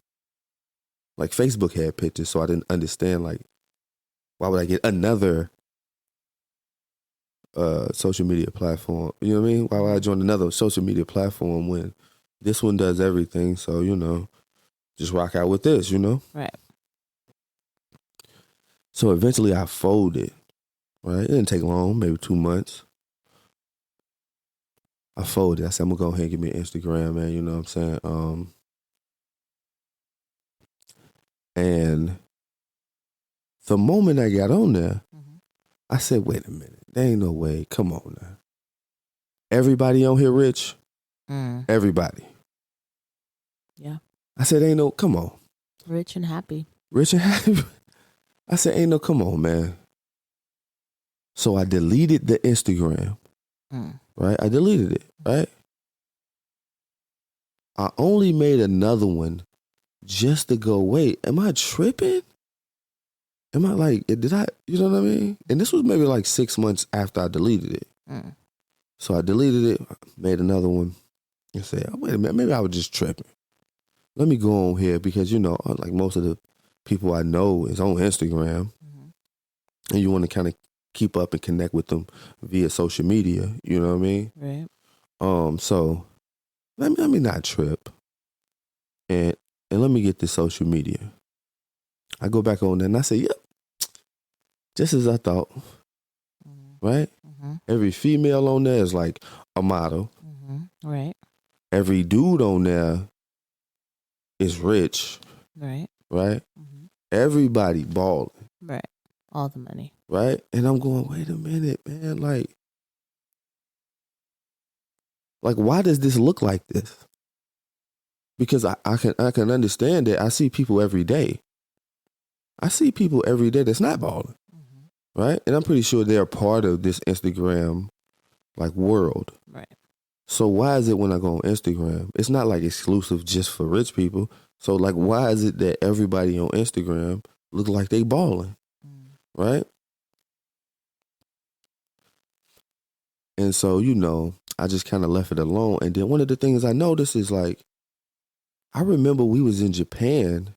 like Facebook had pictures, so I didn't understand like why would I get another social media platform? You know what I mean? Why would I join another social media platform when this one does everything? So, you know, just rock out with this, you know? Right. So eventually I folded, right? It didn't take long, maybe 2 months. I folded. I said, I'm going to go ahead and give me an Instagram, man. You know what I'm saying? And the moment I got on there, I said, wait a minute. There ain't no way. Come on now. Everybody on here rich? Everybody. Yeah. I said, ain't no, come on. Rich and happy. Rich and happy? I said, ain't no, come on, man. So I deleted the Instagram, right? I deleted it, right? I only made another one just to go, wait, am I tripping? Am I like, did I, you know what I mean? And this was maybe like 6 months after I deleted it. So I deleted it, made another one, and said, oh, wait a minute, maybe I was just tripping. Let me go on here because, you know, like most of the people I know is on Instagram. And you want to kind of keep up and connect with them via social media. You know what I mean? Right. So let me not trip. And let me get this social media. I go back on there and I say, yep, just as I thought. Right? Every female on there is like a model. Right. Every dude on there is rich. Right. Right? Everybody balling. Right. All the money. Right? And I'm going, wait a minute, man. Like why does this look like this? Because I can understand that. I see people every day. I see people every day that's not balling. Right? And I'm pretty sure they're part of this Instagram like world. Right. So why is it when I go on Instagram, it's not like exclusive just for rich people. So like why is it that everybody on Instagram look like they balling? Right? And so, you know, I just kind of left it alone. And then one of the things I noticed is like, I remember we was in Japan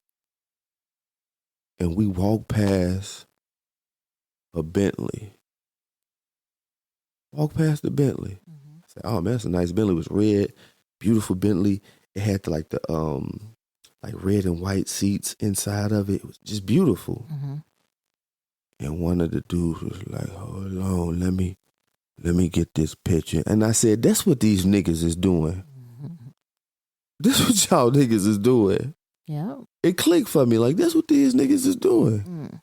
and we walked past a Bentley. Walked past the Bentley. I said, oh man, that's a nice Bentley. It was red, beautiful Bentley. It had like the like red and white seats inside of it. It was just beautiful. And one of the dudes was like, hold on, let me get this picture. And I said, that's what these niggas is doing. This what y'all niggas is doing. Yeah. It clicked for me. Like, that's what these niggas is doing.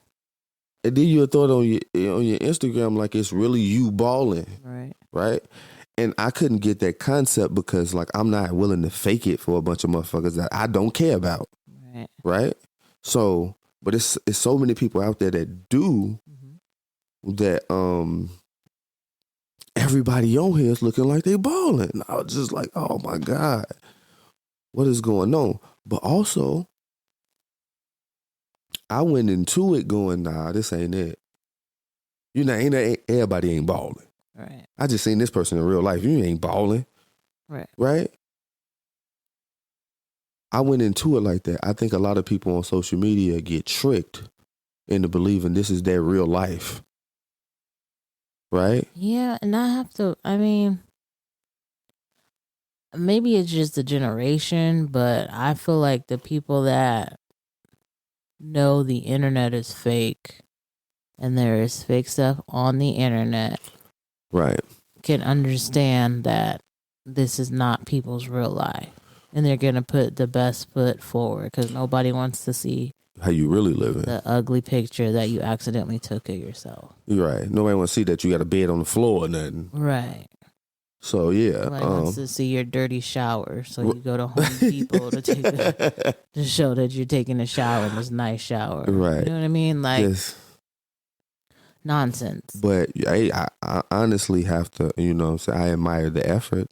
And then you'll throw it on your Instagram like it's really you balling. Right. Right? And I couldn't get that concept because, like, I'm not willing to fake it for a bunch of motherfuckers that I don't care about. Right. Right? So, but it's so many people out there that do that everybody on here is looking like they balling. I was just like, oh my God, what is going on? But also, I went into it going, nah, this ain't it. You know, everybody ain't balling. Right. I just seen this person in real life. You ain't balling. Right. Right? I went into it like that. I think a lot of people on social media get tricked into believing this is their real life. Right? Yeah, and I mean, maybe it's just the generation, but I feel like the people that know the internet is fake and there is fake stuff on the internet, right, can understand that this is not people's real life. And they're going to put the best foot forward because nobody wants to see how you really living. The ugly picture that you accidentally took of yourself. You're right. Nobody want to see that you got a bed on the floor or nothing. Right. So yeah, Nobody wants to see your dirty shower, so you go to Home Depot to show that you're taking a shower in this nice shower. Right. You know what I mean? Like nonsense. But I honestly have to, you know what I'm saying, I admire the effort,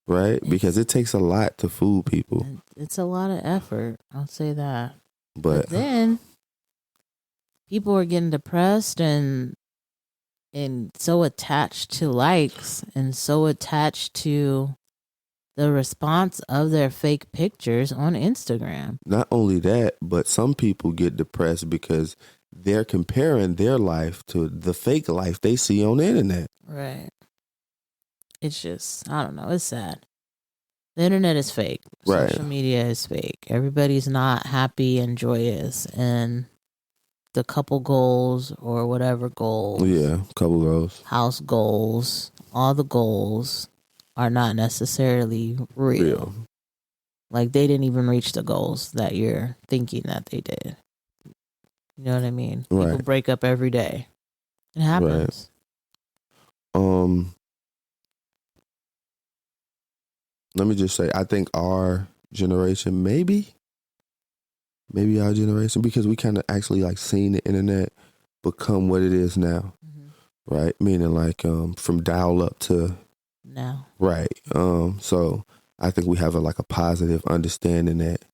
right? Because it takes a lot to fool people. It's a lot of effort. I'll say that. But then people are getting depressed and so attached to likes and so attached to the response of their fake pictures on Instagram. Not only that, but some people get depressed because they're comparing their life to the fake life they see on the internet. Right. It's just, I don't know. It's sad. The internet is fake. Right. Social media is fake. Everybody's not happy and joyous. And the couple goals or whatever goals. Yeah, couple goals. House goals. All the goals are not necessarily real. Like they didn't even reach the goals that you're thinking that they did. You know what I mean? Right. People break up every day. It happens. Right. Let me just say, I think our generation, maybe our generation, because we kind of actually like seen the internet become what it is now, right? Meaning like from dial up to now, right? So I think we have a positive understanding that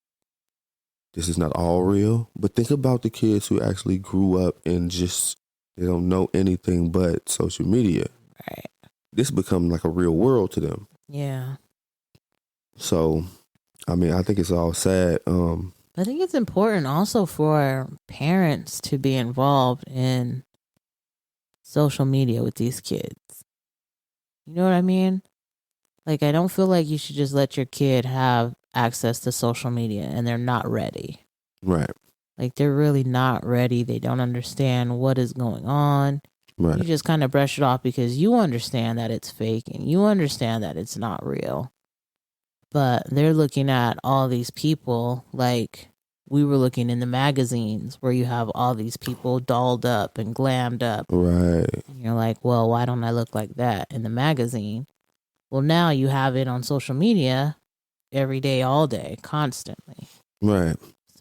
this is not all real. But think about the kids who actually grew up and just they don't know anything but social media. Right. This become like a real world to them. Yeah. So, I mean, I think it's all sad. I think it's important also for parents to be involved in social media with these kids. You know what I mean? Like, I don't feel like you should just let your kid have access to social media and they're not ready. Right. Like, they're really not ready. They don't understand what is going on. Right. You just kind of brush it off because you understand that it's fake and you understand that it's not real. But they're looking at all these people like we were looking in the magazines where you have all these people dolled up and glammed up. Right. And you're like, well, why don't I look like that in the magazine? Well, now you have it on social media every day, all day, constantly. Right.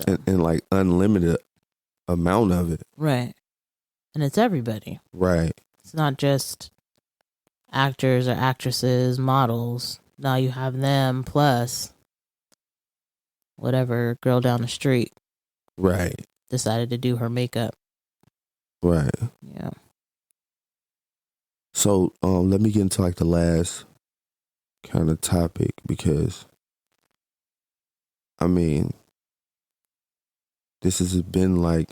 So. And like unlimited amount of it. Right. And it's everybody. Right. It's not just actors or actresses, models. Now you have them plus whatever girl down the street. Right. Decided to do her makeup. Right. Yeah. So let me get into like the last kind of topic because I mean this has been like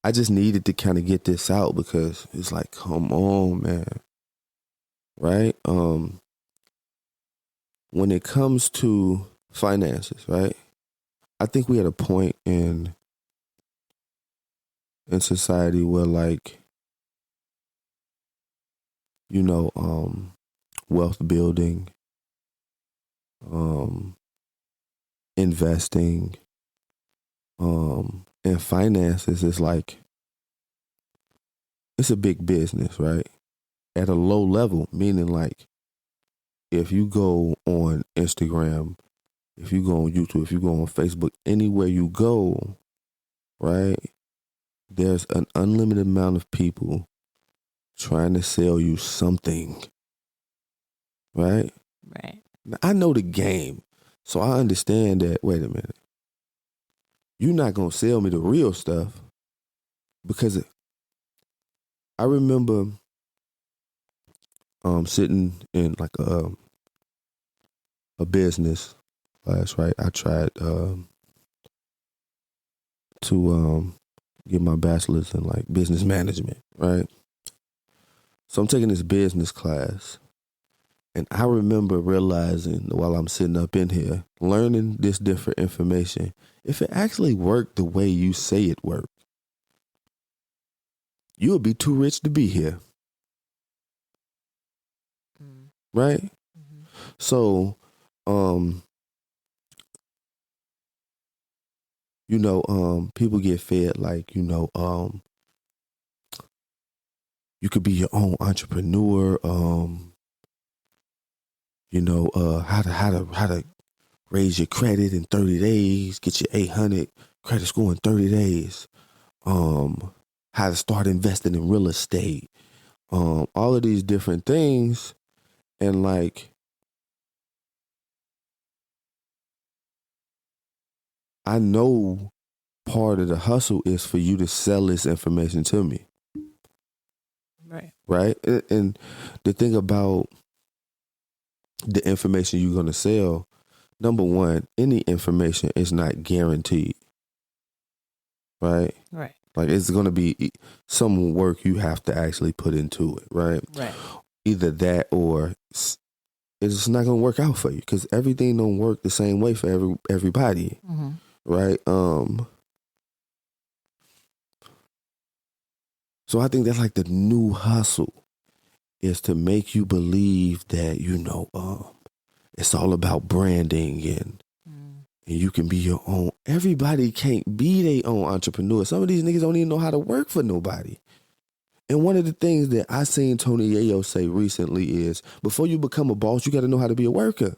I just needed to kind of get this out because it's like, come on, man. Right? When it comes to finances, right? I think we at a point in society where like, you know, wealth building, investing, and finances is like, it's a big business, right? At a low level, meaning like, if you go on Instagram, if you go on YouTube, if you go on Facebook, anywhere you go, right, there's an unlimited amount of people trying to sell you something, right? Right. Now, I know the game, so I understand that, wait a minute, you're not going to sell me the real stuff because I remember sitting in like a business class, right? I tried to get my bachelor's in like business management, right? So I'm taking this business class, and I remember realizing while I'm sitting up in here, learning this different information, if it actually worked the way you say it worked, you would be too rich to be here. Right? Mm-hmm. So, people get fed like, you could be your own entrepreneur. How to raise your credit in 30 days, get your 800 credit score in 30 days. How to start investing in real estate. All of these different things. And like, I know part of the hustle is for you to sell this information to me. Right. Right? And the thing about the information you're going to sell, number one, any information is not guaranteed. Right? Right. Like, it's going to be some work you have to actually put into it. Right? Right. Either that or it's not going to work out for you, because everything don't work the same way for everybody. Mm-hmm. Right? So I think that's like the new hustle, is to make you believe that, it's all about branding and you can be your own. Everybody can't be their own entrepreneur. Some of these niggas don't even know how to work for nobody. And one of the things that I seen Tony Yayo say recently is, before you become a boss, you got to know how to be a worker.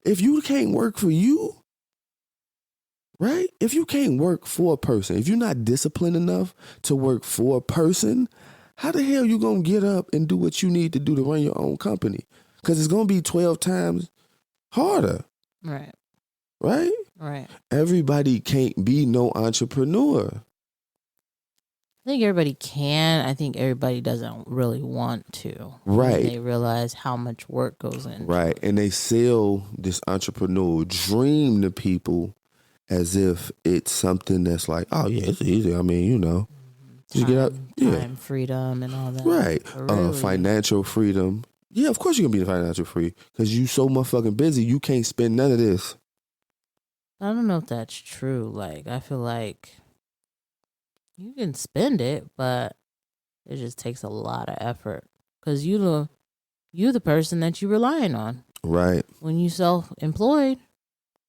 If you can't work for you, right? If you can't work for a person, if you're not disciplined enough to work for a person, how the hell you going to get up and do what you need to do to run your own company? Because it's going to be 12 times harder. Right. Right? Right. Everybody can't be no entrepreneur. I think everybody can. I think everybody doesn't really want to. Right. They realize how much work goes in. Right. And they sell this entrepreneurial dream to people as if it's something that's like, oh yeah, it's easy. I mean, just get out. Time, freedom, and all that. Right. Really. Financial freedom. Yeah, of course you're going to be financial free, because you so motherfucking busy, you can't spend none of this. I don't know if that's true. Like, I feel like you can spend it, but it just takes a lot of effort, because you're the person that you're relying on. Right. When you self-employed,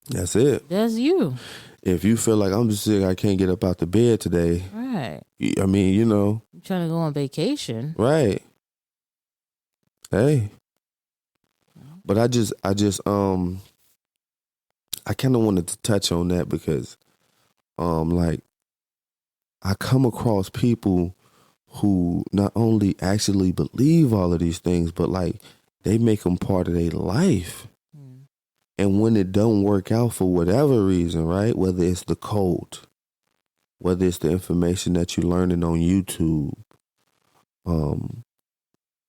that's it. That's you. If you feel like, I'm just sick, I can't get up out the bed today. Right. I mean, You're trying to go on vacation. Right. Hey. But I kind of wanted to touch on that because, like, I come across people who not only actually believe all of these things, but like they make them part of their life. And when it don't work out for whatever reason, right? Whether it's the cult, whether it's the information that you're learning on YouTube,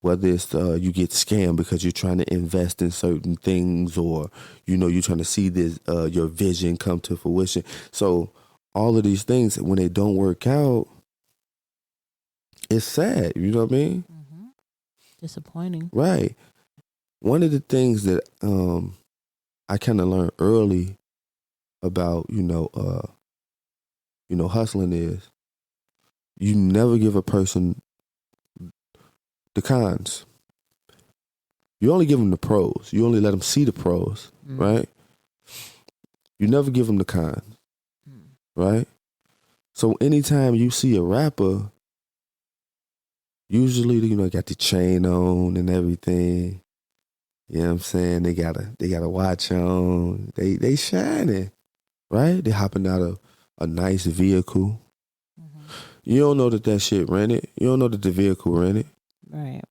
whether it's you get scammed because you're trying to invest in certain things, or you're trying to see this your vision come to fruition. So all of these things, when they don't work out, it's sad. You know what I mean? Mm-hmm. Disappointing. Right. One of the things that I kind of learned early about hustling is, you never give a person the cons. You only give them the pros. You only let them see the pros, right? You never give them the cons, right? So anytime you see a rapper, usually got the chain on and everything. You know what I'm saying? They got a watch on. They shining, right? They hopping out of a nice vehicle. You don't know that shit rented. You don't know that the vehicle rented. Right.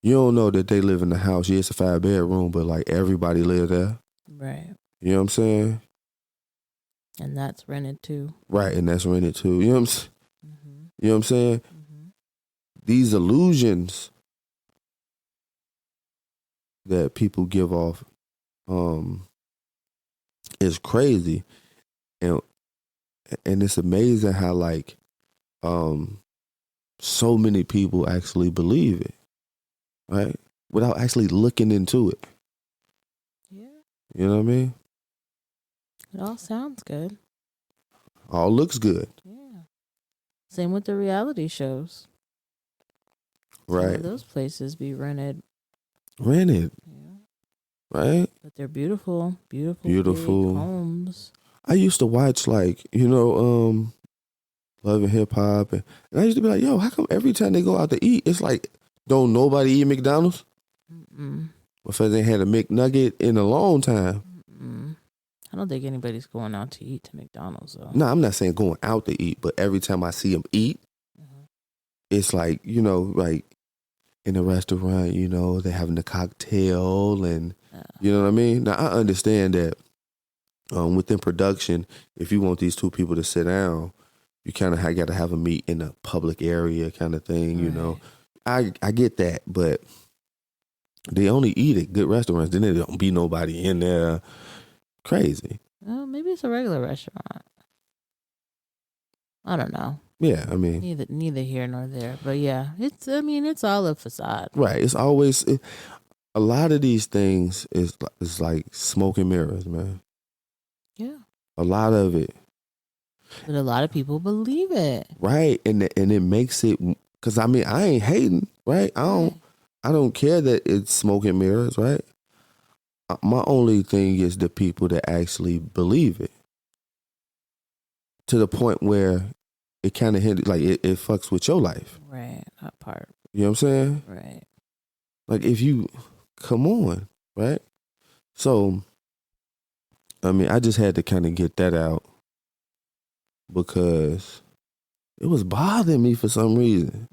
You don't know that they live in the house. Yeah, it's a 5-bedroom, but like everybody live there. Right. You know what I'm saying? And that's rented too. Right, and that's rented too. You know what I'm saying? You know what I'm saying? These illusions that people give off is crazy. And it's amazing how like so many people actually believe it, right? Without actually looking into it. Yeah. You know what I mean? It all sounds good. All looks good. Yeah. Same with the reality shows. Right. Some of those places be rented. Rented. Yeah. Right? But they're beautiful, beautiful, Beautiful big homes. I used to watch like, Love and Hip Hop, and I used to be like, yo, how come every time they go out to eat, it's like, don't nobody eat McDonald's? Mm-mm. Because they had a McNugget in a long time. Mm-mm. I don't think anybody's going out to eat to McDonald's though. No, I'm not saying going out to eat, but every time I see them eat, it's like, like in a restaurant, they're having a cocktail and, you know what I mean? Now, I understand that within production, if you want these two people to sit down, you kind of got to have a meet in a public area kind of thing, you know. I get that, but they only eat at good restaurants. Then there don't be nobody in there. Crazy. Well, maybe it's a regular restaurant. I don't know. Yeah, I mean, neither here nor there. But yeah, it's all a facade. Right. It's always a lot of these things is like smoke and mirrors, man. Yeah. A lot of it. But a lot of people believe it. Right, and it makes it, because I mean, I ain't hating, right? I don't care that it's smoke and mirrors, right? My only thing is the people that actually believe it, to the point where it kind of like it fucks with your life. Right, that part. You know what I'm saying? Right. Like, if you come on, right? So, I mean, I just had to kind of get that out because it was bothering me for some reason.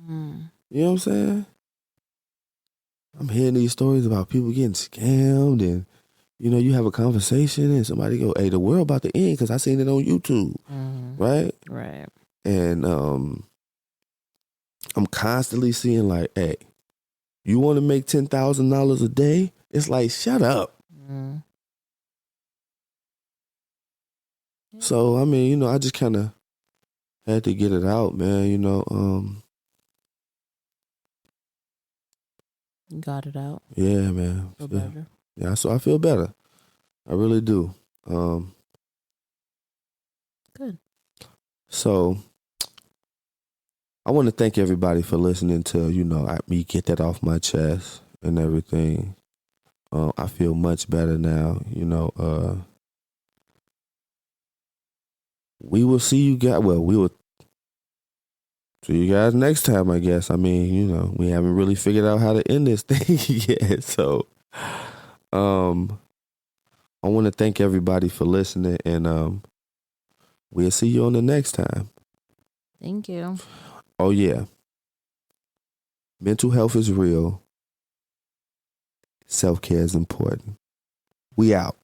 You know what I'm saying? I'm hearing these stories about people getting scammed, and you have a conversation and somebody go, "Hey, the world about to end," because I seen it on YouTube, right? Right. And I'm constantly seeing like, "Hey, you want to make $10,000 a day?" It's like, shut up. So I mean, I just kind of had to get it out, man. You got it out. Yeah, man. Feel better. Yeah, so I feel better. I really do. Good. So I want to thank everybody for listening to, me get that off my chest and everything. I feel much better now. We will see you guys. Well, we will see you guys next time, I guess. I mean, we haven't really figured out how to end this thing yet. So, I want to thank everybody for listening, and we'll see you on the next time. Thank you. Oh, yeah. Mental health is real. Self-care is important. We out.